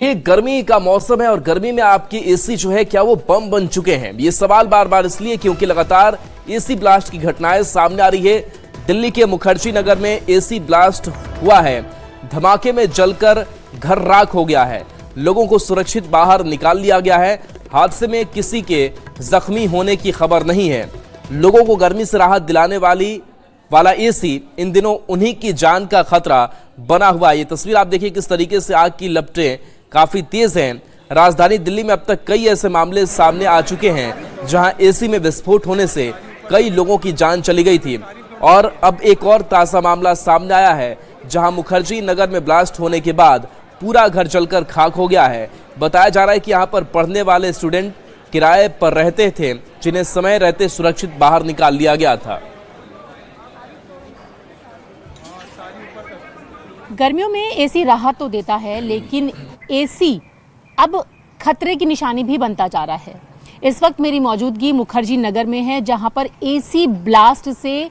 ये गर्मी का मौसम है और गर्मी में आपकी एसी जो है क्या वो बम बन चुके हैं? ये सवाल बार बार इसलिए क्योंकि लगातार एसी ब्लास्ट की घटनाएं सामने आ रही है। दिल्ली के मुखर्जी नगर में एसी ब्लास्ट हुआ है। धमाके में जलकर घर राख हो गया है। लोगों को सुरक्षित बाहर निकाल लिया गया है। हादसे में किसी के जख्मी होने की खबर नहीं है। लोगों को गर्मी से राहत दिलाने वाला एसी इन दिनों उन्हीं की जान का खतरा बना हुआ है। ये तस्वीर आप देखिए किस तरीके से आग की लपटें काफी तेज हैं। राजधानी दिल्ली में अब तक कई ऐसे मामले सामने आ चुके हैं जहां एसी में विस्फोट होने से कई लोगों की जान चली गई थी। और अब एक और ताजा मामला सामने आया है जहां मुखर्जी नगर में ब्लास्ट होने के बाद पूरा घर जलकर खाक हो गया है। बताया जा रहा है कि यहां पर पढ़ने वाले स्टूडेंट किराए पर रहते थे जिन्हें समय रहते सुरक्षित बाहर निकाल लिया गया था। गर्मियों में एसी राहत तो देता है, लेकिन एसी अब खतरे की निशानी भी बनता जा रहा है। इस वक्त मेरी मौजूदगी मुखर्जी नगर में है, जहां पर एसी ब्लास्ट से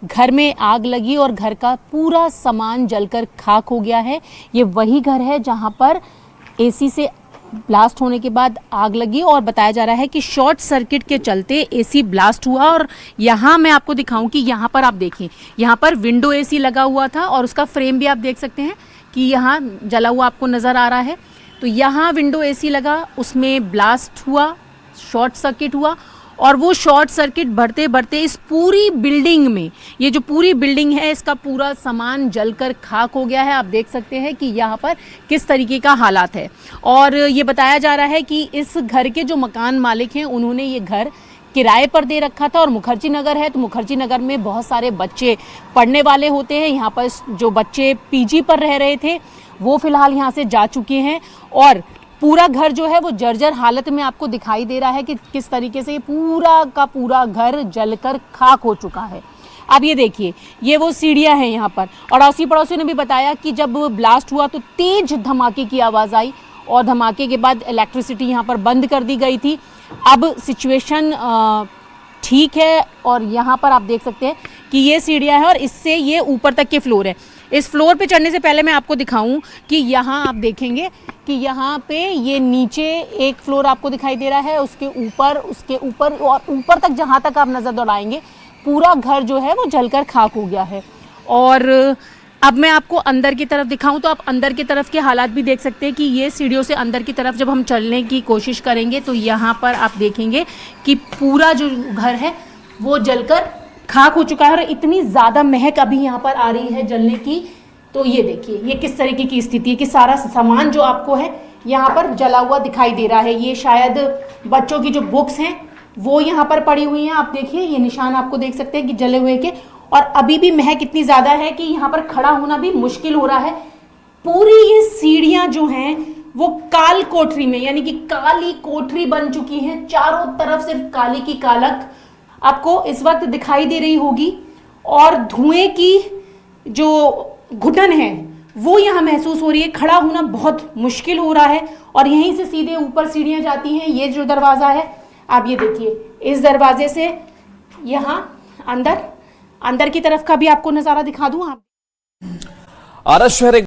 घर में आग लगी और घर का पूरा सामान जलकर खाक हो गया है। ये वही घर है जहां पर एसी से ब्लास्ट होने के बाद आग लगी और बताया जा रहा है कि शॉर्ट सर्किट के चलते एसी ब्लास्ट हुआ। और यहाँ मैं आपको दिखाऊं कि यहाँ पर आप देखिए, यहाँ पर विंडो एसी लगा हुआ था और उसका फ्रेम भी आप देख सकते हैं कि यहाँ जला हुआ आपको नज़र आ रहा है। तो यहाँ विंडो एसी लगा, उसमें ब्लास्ट हुआ, शॉर्ट सर्किट हुआ और वो शॉर्ट सर्किट बढ़ते बढ़ते इस पूरी बिल्डिंग में, ये जो पूरी बिल्डिंग है इसका पूरा सामान जलकर खाक हो गया है। आप देख सकते हैं कि यहाँ पर किस तरीके का हालात है। और ये बताया जा रहा है कि इस घर के जो मकान मालिक हैं उन्होंने ये घर किराए पर दे रखा था। और मुखर्जी नगर है तो मुखर्जी नगर में बहुत सारे बच्चे पढ़ने वाले होते हैं। यहाँ पर जो बच्चे पीजी पर रह रहे थे वो फिलहाल यहाँ से जा चुके हैं और पूरा घर जो है वो जर्जर हालत में आपको दिखाई दे रहा है कि किस तरीके से पूरा का पूरा घर जलकर खाक हो चुका है। अब ये देखिए, ये वो सीढ़ियां हैं यहाँ पर। और अड़ोसी पड़ोसियों ने भी बताया कि जब ब्लास्ट हुआ तो तेज धमाके की आवाज़ आई और धमाके के बाद इलेक्ट्रिसिटी यहाँ पर बंद कर दी गई थी। अब सिचुएशन ठीक है और यहाँ पर आप देख सकते हैं कि ये सीढ़ियाँ हैं और इससे ये ऊपर तक के फ्लोर है। इस फ्लोर पे चढ़ने से पहले मैं आपको दिखाऊं कि यहाँ आप देखेंगे कि यहाँ पे ये नीचे एक फ्लोर आपको दिखाई दे रहा है, उसके ऊपर और ऊपर तक जहाँ तक आप नज़र दौड़ाएंगे पूरा घर जो है वो जलकर खाक हो गया है। और अब मैं आपको अंदर की तरफ दिखाऊं तो आप अंदर की तरफ के हालात भी देख सकते हैं कि ये सीढ़ियों से अंदर की तरफ जब हम चलने की कोशिश करेंगे तो यहाँ पर आप देखेंगे कि पूरा जो घर है वो जलकर खाक हो चुका है और इतनी ज़्यादा महक अभी यहाँ पर आ रही है जलने की। तो ये देखिए ये किस तरीके की स्थिति है कि सारा सामान जो आपको है यहाँ पर जला हुआ दिखाई दे रहा है। ये शायद बच्चों की जो बुक्स हैं वो यहाँ पर पड़ी हुई हैं। आप देखिए ये निशान आपको देख सकते हैं कि जले हुए के। और अभी भी महक इतनी ज़्यादा है कि यहाँ पर खड़ा होना भी मुश्किल हो रहा है। पूरी ये सीढ़ियाँ जो हैं वो काल कोठरी में, यानी कि काली कोठरी बन चुकी हैं। चारों तरफ सिर्फ काली की कालक आपको इस वक्त दिखाई दे रही होगी और धुएं की जो घुटन है वो यहाँ महसूस हो रही है। खड़ा होना बहुत मुश्किल हो रहा है और यहीं से सीधे ऊपर सीढ़ियाँ जाती हैं। ये जो दरवाज़ा है आप ये देखिए, इस दरवाजे से यहाँ अंदर की तरफ का भी आपको नज़ारा दिखा दूँ। आप आरस शहर